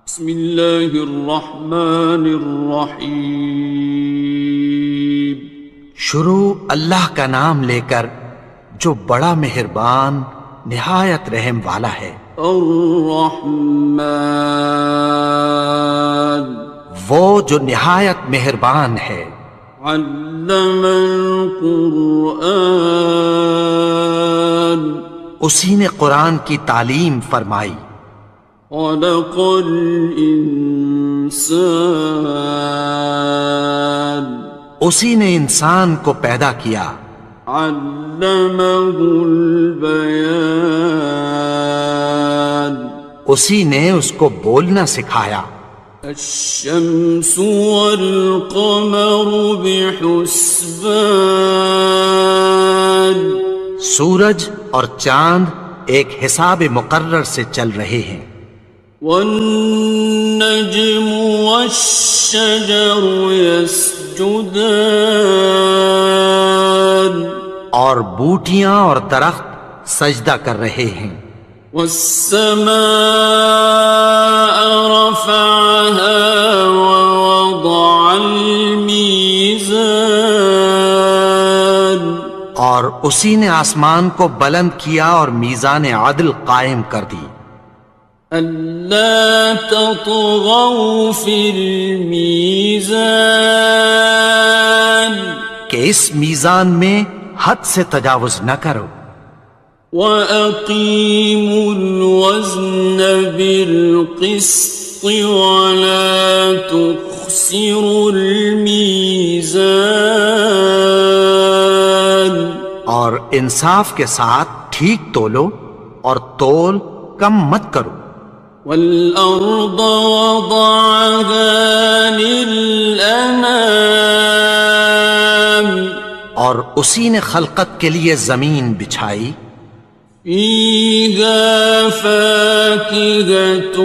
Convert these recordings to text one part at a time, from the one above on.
بسم اللہ الرحمن الرحیم۔ شروع اللہ کا نام لے کر جو بڑا مہربان نہایت رحم والا ہے۔ الرحمن، وہ جو نہایت مہربان ہے۔ علم القرآن، اسی نے قرآن کی تعلیم فرمائی۔ خلق الانسان، اسی نے انسان کو پیدا کیا۔ علمہ البیان، اسی نے اس کو بولنا سکھایا۔ الشمس والقمر بحسبان، سورج اور چاند ایک حساب مقرر سے چل رہے ہیں۔ والنجم والشجر يسجدان، اور بوٹیاں اور درخت سجدہ کر رہے ہیں۔ والسماء رفعها ووضع الميزان، اور اسی نے آسمان کو بلند کیا اور میزان عدل قائم کر دی۔ أَلَّا تَطْغَوْا فِي الْمِيزَانِ، کہ اس میزان میں حد سے تجاوز نہ کرو۔ وَأَقِيمُوا الْوَزْنَ بِالْقِسْطِ وَلَا تُخْسِرُوا الْمِيزَانَ، اور انصاف کے ساتھ ٹھیک تولو اور تول کم مت کرو۔ وَالْأَرْضَ وَضَعَهَا لِلْأَنَامِ، اور اسی نے خلقت کے لیے زمین بچھائی۔ فِيهَا فَاكِهَةٌ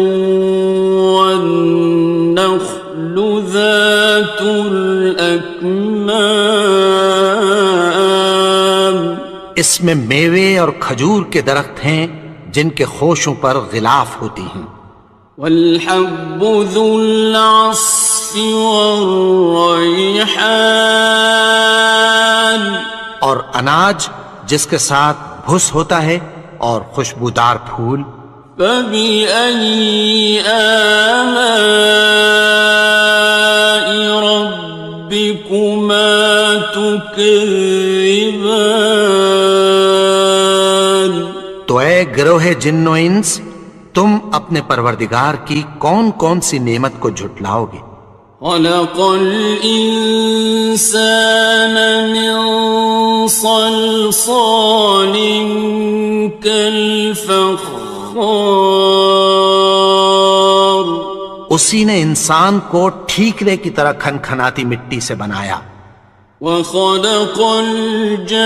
وَالنَّخْلُ ذَاتُ الْأَكْمَامِ، اس میں میوے اور کھجور کے درخت ہیں جن کے خوشوں پر غلاف ہوتی ہیں۔ وَالْحَبُّ ذُو الْعَصْفِ وَالرَّيْحَانِ، اور اناج جس کے ساتھ بھس ہوتا ہے اور خوشبودار پھول۔ فَبِأَيِّ آلَاءِ رَبِّكُمَا تُكَذِّبَانِ، تو اے گروہ جن و انس، تم اپنے پروردگار کی کون کون سی نعمت کو جھٹلاؤ گے؟ خَلَقَ الْإِنسَانَ مِنْ صَلْصَالٍ كَالْفَخَّارِ، اسی نے انسان کو ٹھیکرے کی طرح کھنکھناتی مٹی سے بنایا۔ وَخَلَقَ الْجَانَّ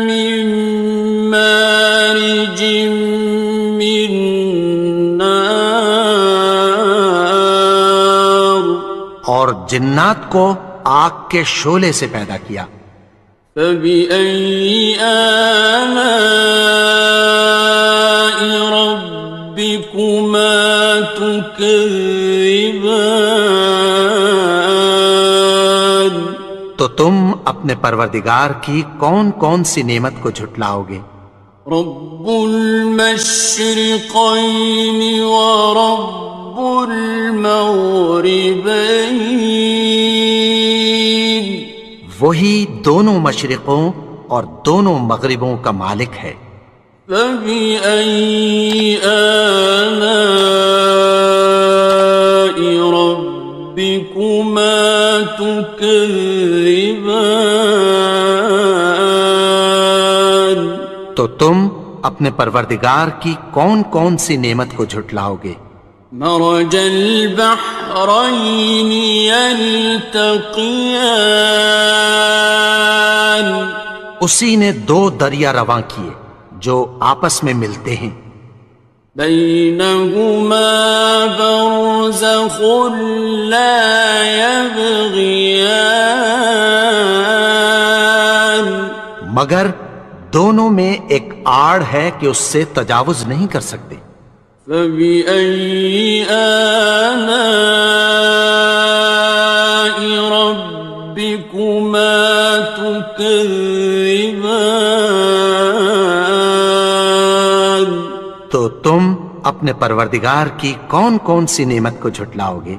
مِن مَّارِجٍ مِّن نَّارٍ، اور جنات کو آگ کے شعلے سے پیدا کیا۔ فَبِأَيِّ آلَاءِ رَبِّكُمَا تُكَذِّبَانِ، تو تم اپنے پروردگار کی کون کون سی نعمت کو جھٹلاؤ گے؟ رب المشرقین ورب المغربین، وہی دونوں مشرقوں اور دونوں مغربوں کا مالک ہے۔ فَبِأَيِّ آلَاءِ رَبِّكُمَا تُكَذِّبَانِ، تو تم اپنے پروردگار کی کون کون سی نعمت کو جھٹلاؤ گے؟ مرج البحرین یلتقیان، اسی نے دو دریا رواں کیے جو آپس میں ملتے ہیں۔ بینہما برزخ لا یبغیان، مگر دونوں میں ایک آڑ ہے کہ اس سے تجاوز نہیں کر سکتے۔ فبأي آلاء ربكما تكذبان؟ تو تم اپنے پروردگار کی کون کون سی نعمت کو جھٹلاؤ گے؟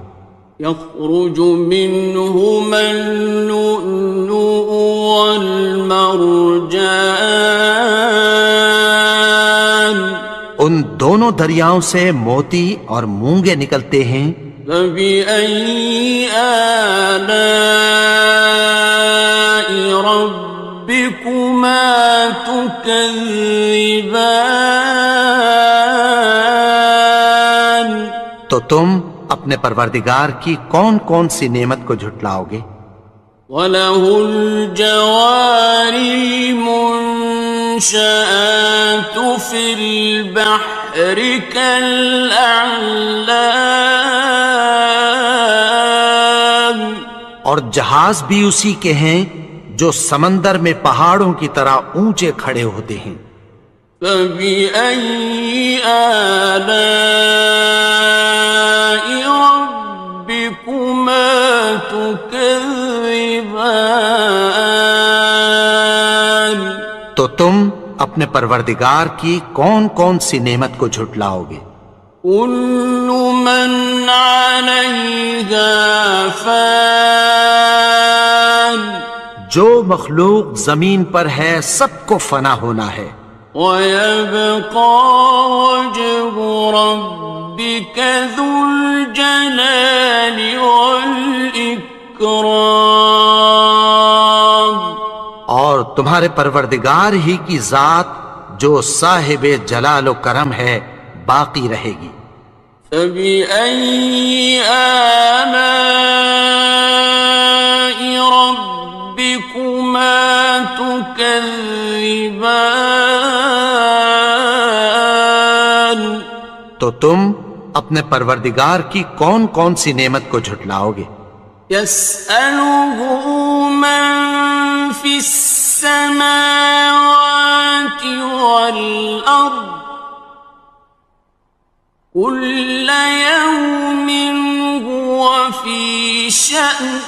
يخرج منهما اللؤلؤ والمرجان ان دونوں دریاؤں سے موتی اور مونگے نکلتے ہیں۔ فبأي آلاء ربكما تكذبان؟ تو تم اپنے پروردگار کی کون کون سی نعمت کو جھٹلاؤ گے؟ وَلَهُ الْجَوَارِ الْمُنشَآتُ فِي الْبَحْرِ كَالْأَعْلَامِ، اور جہاز بھی اسی کے ہیں جو سمندر میں پہاڑوں کی طرح اونچے کھڑے ہوتے ہیں۔ فَبِأَيِّ آلَاءِ رَبِّكُمَا تُكَذِّبَانِ؟ تو تم اپنے پروردگار کی کون کون سی نعمت کو جھٹلاؤ گے؟ كُلُّ مَنْ عَلَيْهَا فَانٍ، جو مخلوق زمین پر ہے سب کو فنا ہونا ہے۔ وَيَبْقَى وَجْهُ رَبِّكَ ذُو الْجَلَالِ وَالْإِكْرَامِ، اور تمہارے پروردگار ہی کی ذات جو صاحب جلال و کرم ہے باقی رہے گی۔ فَبِأَيِّ آلَاءِ رَبِّكُمَا تُكَذِّبَانِ؟ تو تم اپنے پروردگار کی کون کون سی نعمت کو جھٹلاؤ گے؟ يَسْأَلُهُ مَن فِي السَّمَاوَاتِ وَالْأَرْضِ كُلَّ يَوْمٍ هُوَ فِي شَأْنٍ،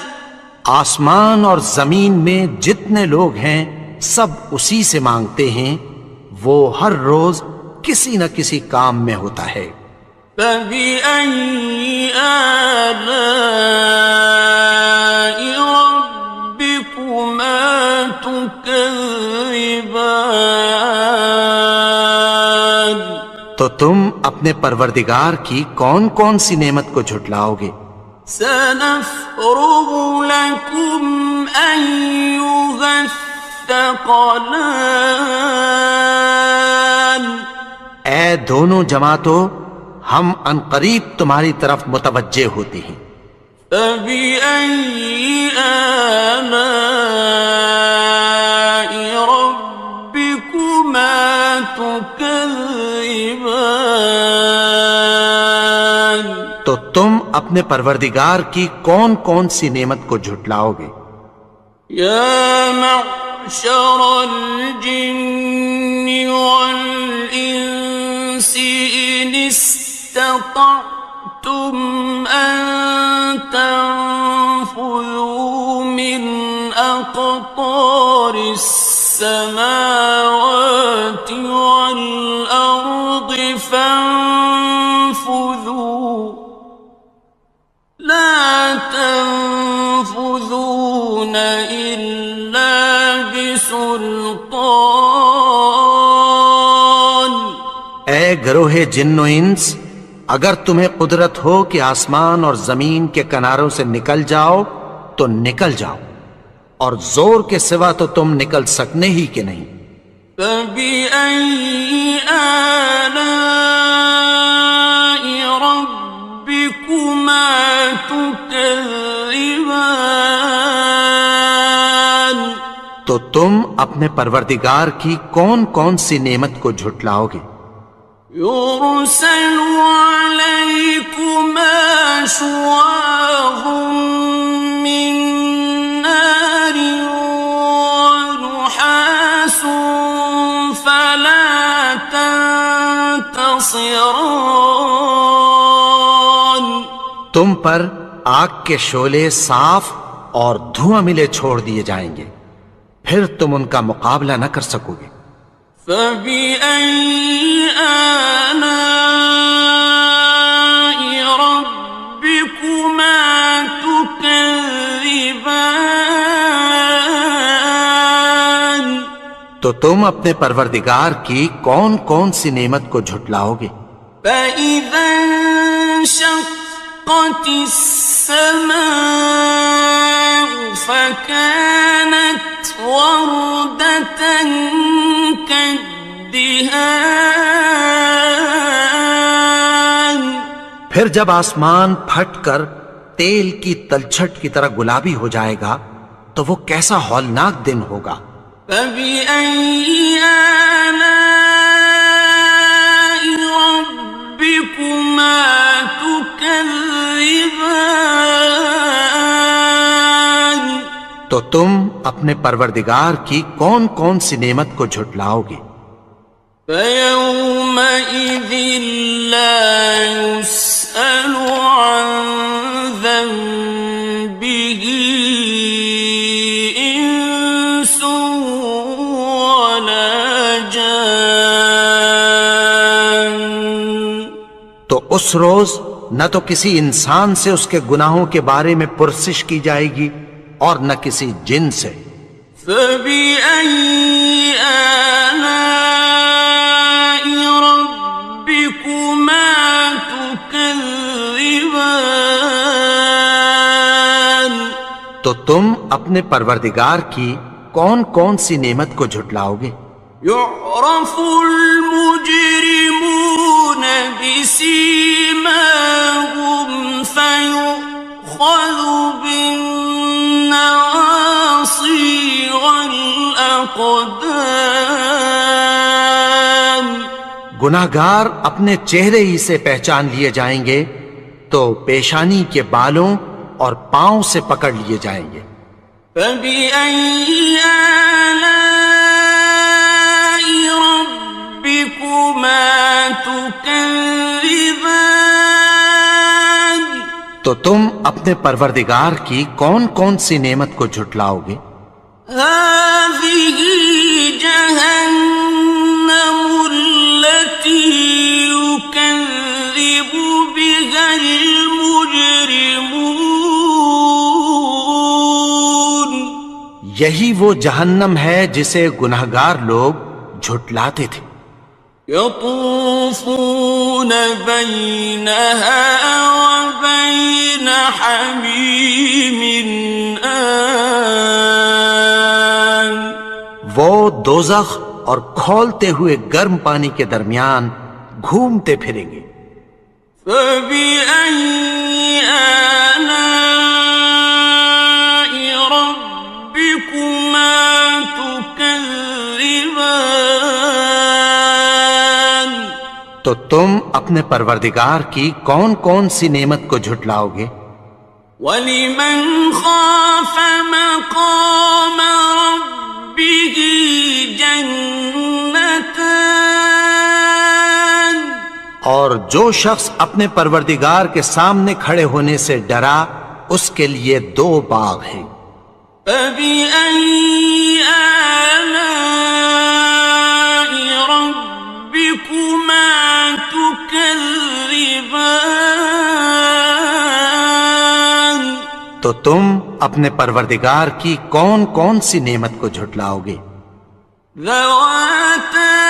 آسمان اور زمین میں جتنے لوگ ہیں سب اسی سے مانگتے ہیں، وہ ہر روز کسی نہ کسی کام میں ہوتا ہے۔ فَبِأَيِّ آلَاءِ رَبِّكُمَا تُكَذِّبَانِ؟ تو تم اپنے پروردگار کی کون کون سی نعمت کو جھٹلاؤ گے؟ سَنَفْرُغُ لَكُمْ أَيُّهَ الثَّقَلَانِ؟ اے دونوں جماعتوں، ہم عنقریب تمہاری طرف متوجہ ہوتے ہیں۔ فَبِأَيِّ آلَاءِ رَبِّكُمَا تُكَذِّبَانِ؟ تو تم اپنے پروردگار کی کون کون سی نعمت کو جھٹلاؤ گے؟ يَا مَعْشَرَ الْجِنِّ وَالْإِنسِ إِنِ اسْتَطَعْتُمْ أَن تَنفُذُوا مِنْ أَقْطَارِ السَّمَاوَاتِ وَالْأَرْضِ فَانفُذُوا لَا تَنفُذُونَ إِلَّا بِسُلْطَانٍ۔ اے گروہ جن و انس، اگر تمہیں قدرت ہو کہ آسمان اور زمین کے کناروں سے نکل جاؤ تو نکل جاؤ، اور زور کے سوا تو تم نکل سکنے ہی کہ نہیں۔ فَبِأَيِّ آلَاءِ رَبِّكُمَا تُكَذِّبَانِ؟ تو تم اپنے پروردگار کی کون کون سی نعمت کو جھٹلاؤ گے؟ يُرْسَلُ عَلَيْكُمَا شُوَاظٌ مِّن نَّارٍ وَنُحَاسٌ خصران. تم پر آگ کے شعلے صاف اور دھواں ملے چھوڑ دیے جائیں گے، پھر تم ان کا مقابلہ نہ کر سکو گے۔ فبأي آلاء ربكما تكذبان. تو تم اپنے پروردگار کی کون کون سی نعمت کو جھٹلاؤ گے؟ فإذا انشقت السماء فكانت وردة كالدهان. پھر جب آسمان پھٹ کر تیل کی تلچھٹ کی طرح گلابی ہو جائے گا تو وہ کیسا ہولناک دن ہوگا۔ فبأي آلاء ربكما تكذبان. تو تم اپنے پروردگار کی کون کون سی نعمت کو جھٹلاؤ گے؟ فيومئذ لا يسأل عن ذنبه إنس ولا جان. تو اس روز نہ تو کسی انسان سے اس کے گناہوں کے بارے میں پرسش کی جائے گی اور نہ کسی جن سے۔ فبأي آلاء ربكما تكذبان. تو تم اپنے پروردگار کی کون کون سی نعمت کو جھٹلاؤ گے؟ يعرف المجرمون بسيماهم فيؤخذ بالنواصي والأقدام. گناہگار اپنے چہرے ہی سے پہچان لیے جائیں گے تو پیشانی کے بالوں اور پاؤں سے پکڑ لیے جائیں گے۔ فبأي آلاء ربكما تكذبان. تو تم اپنے پروردگار کی کون کون سی نعمت کو جھٹلاؤ گے؟ هذه جهنم التي يكذب بها المجرمون. یہی وہ جہنم ہے جسے گناہگار لوگ جھٹلاتے تھے۔ يطوفون بينها وبين حميم آن. وہ دوزخ اور کھولتے ہوئے گرم پانی کے درمیان گھومتے پھریں گے۔ فبأي آلاء ربكما تكذبان. تو تم اپنے پروردگار کی کون کون سی نعمت کو جھٹلاؤ گے؟ وَلِمَنْ خَافَ مَقَامَ رَبِّهِ جَنَّتَانِ. اور جو شخص اپنے پروردگار کے سامنے کھڑے ہونے سے ڈرا اس کے لیے دو باغ ہیں۔ فَبِأَيِّ آلَاءِ رَبِّكُمَا تُكَذِّبَانِ. تو تم اپنے پروردگار کی کون کون سی نعمت کو جھٹلاؤ گے؟ ذَوَاتَا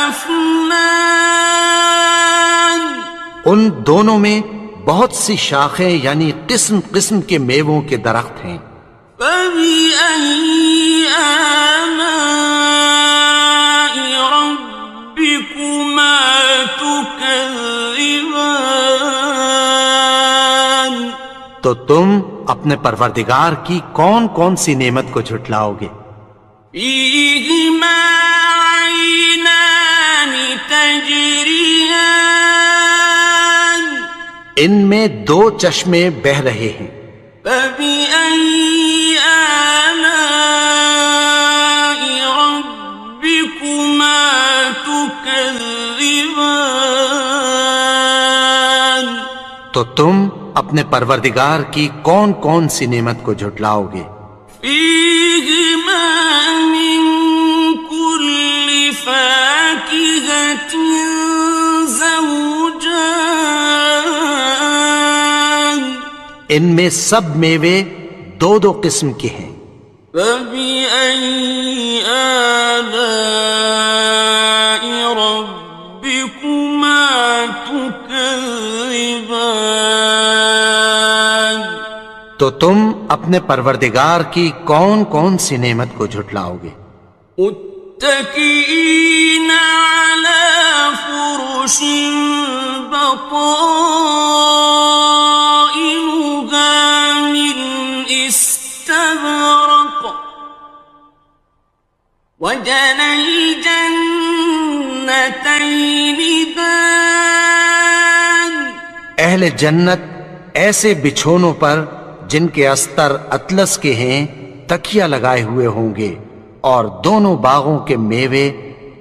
أَفْنَانٍ. ان دونوں میں بہت سی شاخیں یعنی قسم قسم کے میووں کے درخت ہیں۔ فَبِأَيِّ آلَاءِ رَبِّكُمَا تُكَذِّبَانِ. تو تم اپنے پروردگار کی کون کون سی نعمت کو جھٹلاؤ گے؟ فِيهِمَا عَيْنَانِ تَجْرِيَانِ. ان میں دو چشمے بہہ رہے ہیں۔ فَبِأَيِّ آلَاءِ رَبِّكُمَا تُكَذِّبَانِ. تكذبان تو تم اپنے پروردگار کی کون کون سی نعمت کو جھٹلاؤ گے؟ فيهما من كل فاكهة زوجان ان میں سب میوے دو دو قسم کے ہیں۔ فبأي آلاء ربكما تكذبان تو تم اپنے پروردگار کی کون کون سی نعمت کو جھٹلاؤ گے؟ متكئين على فرش بطائنها من استبرق وجنى الجنتين دان اہل جنت ایسے بچھونوں پر جن کے استر اطلس کے ہیں تکیہ لگائے ہوئے ہوں گے، اور دونوں باغوں کے میوے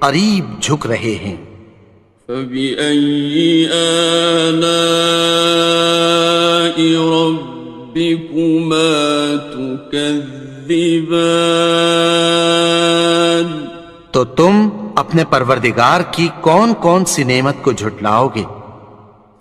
قریب جھک رہے ہیں۔ فبأي آلاء ربكما تكذبان تو تم اپنے پروردگار کی کون کون سی نعمت کو جھٹلاؤ گے؟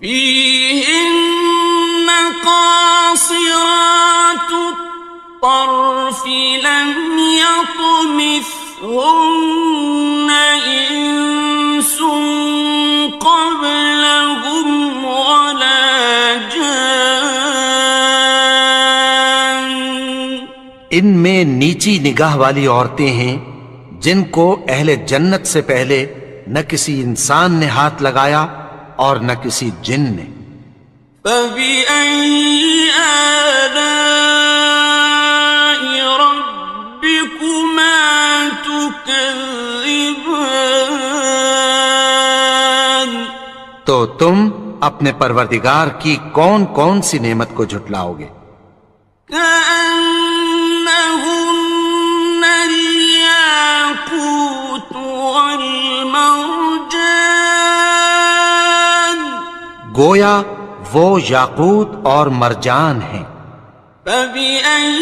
فيهن قاصرات الطرف لم يطمثهن إنس قبلهم ولا جان ان میں نیچی نگاہ والی عورتیں ہیں جن کو اہل جنت سے پہلے نہ کسی انسان نے ہاتھ لگایا اور نہ کسی جن نے۔ فبأي آلاء ربكما تكذبان تو تم اپنے پروردگار کی کون کون سی نعمت کو جھٹلاؤ گے؟ كأنهن الياقوت والمرجان گویا وہ یاقوت اور مرجان ہیں۔ فبأي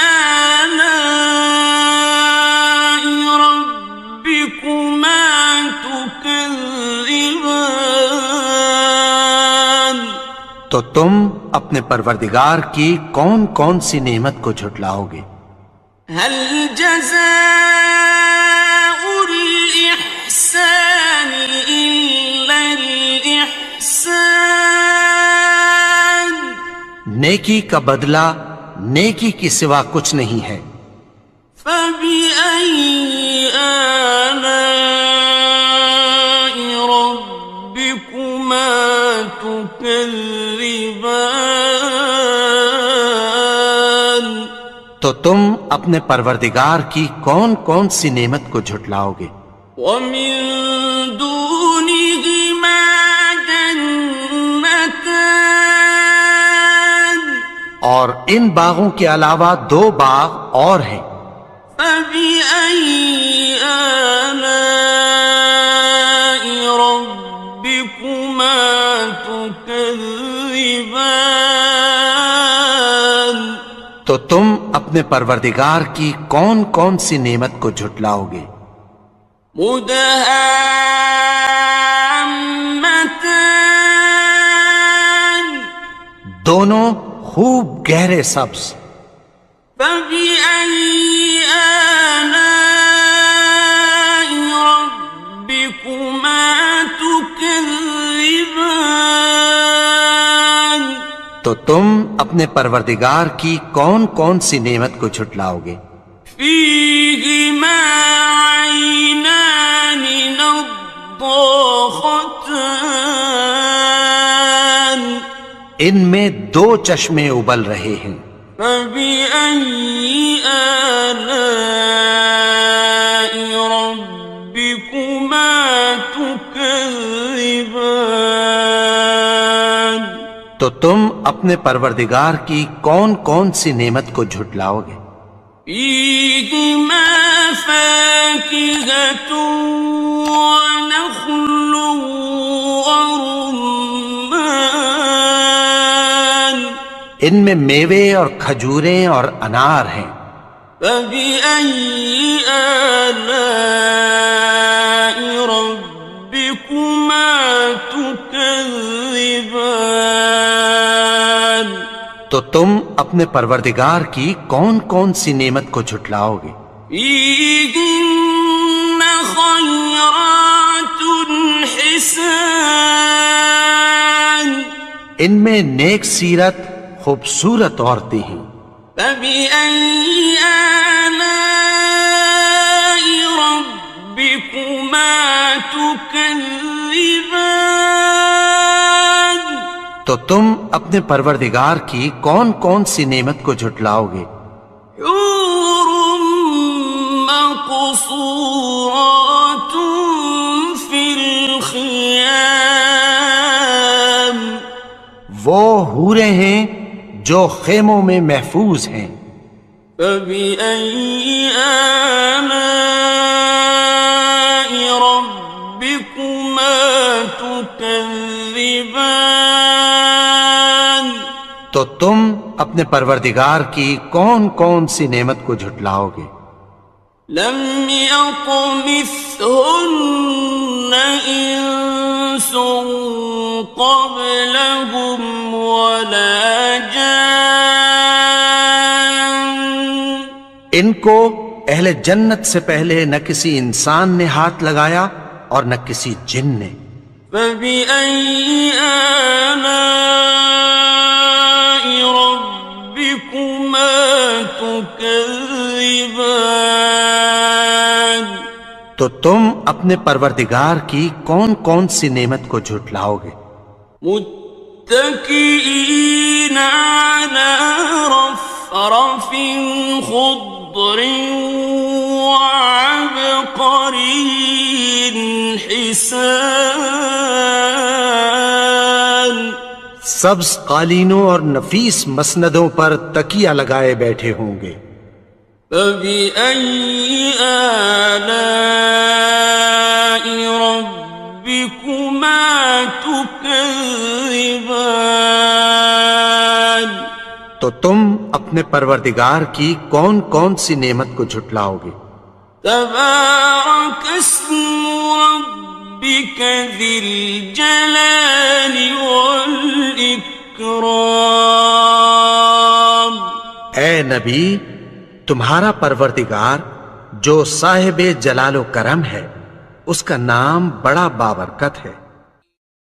آلاء ربكما تكذبان تو تم اپنے پروردگار کی کون کون سی نعمت کو جھٹلاؤ گے؟ هل جزاء الإحسان إلا الإحسان نیکی کا بدلہ نیکی کی سوا کچھ نہیں ہے۔ فبأي آلاء ربكما تكذبان تو تم اپنے پروردگار کی کون کون سی نعمت کو جھٹلاؤ گے؟ ومن دونهما جنتان اور ان باغوں کے علاوہ دو باغ اور ہیں۔ فبأي آلاء ربكما تكذبان تو تم اپنے پروردگار کی کون کون سی نعمت کو جھٹلاؤ گے؟ مدهامتان دونوں خوب گہرے سبز۔ فبأي آلاء ربكما تكذبان تو تم اپنے پروردگار کی کون کون سی نعمت کو جھٹلاؤ گے؟ فيهما عينان نضاختان ان میں دو چشمے ابل رہے ہیں۔ فبأي آلاء ربكما تكذبان تو تم اپنے پروردگار کی کون کون سی نعمت کو جھٹلاؤ گے؟ فيهما فاكهة ونخل ورمان ان میں میوے اور کھجوریں اور انار ہیں. فبأي آلاء ربكما تكذبان تو تم اپنے پروردگار کی کون کون سی نعمت کو جھٹلاؤ گے؟ فيهن خيرات حسان ان میں نیک سیرت خوبصورت عورتیں ہیں. فبأي آلاء ربكما تكذبان تو تم اپنے پروردگار کی کون کون سی نعمت کو جھٹلاؤ گے؟ حور مقصورات في الخيام وہ حوریں ہیں جو خیموں میں محفوظ ہیں. فبأي آلاء ربكما تكذبان تو تم اپنے پروردگار کی کون کون سی نعمت کو جھٹلاؤ گے؟ لم يطمثهن إنس قبلهم ولا جان ان کو اہل جنت سے پہلے نہ کسی انسان نے ہاتھ لگایا اور نہ کسی جن نے. فبأي آلاء ربكما تكذبان تو تم اپنے پروردگار کی کون کون سی نعمت کو جھٹلاؤ گے؟ متكئين على رفرف خضر وعبقري حسان سبز قالینوں اور نفیس مسندوں پر تکیہ لگائے بیٹھے ہوں گے. فبأي آلاء ربكما تكذبان تو تم اپنے پروردگار کی کون کون سی نعمت کو جھٹلاؤ گے؟ تبارك اسم ربك ذي الجلال والإكرام اے نبی، تمہارا پروردگار جو صاحب جلال و کرم ہے، اس کا نام بڑا بابرکت ہے.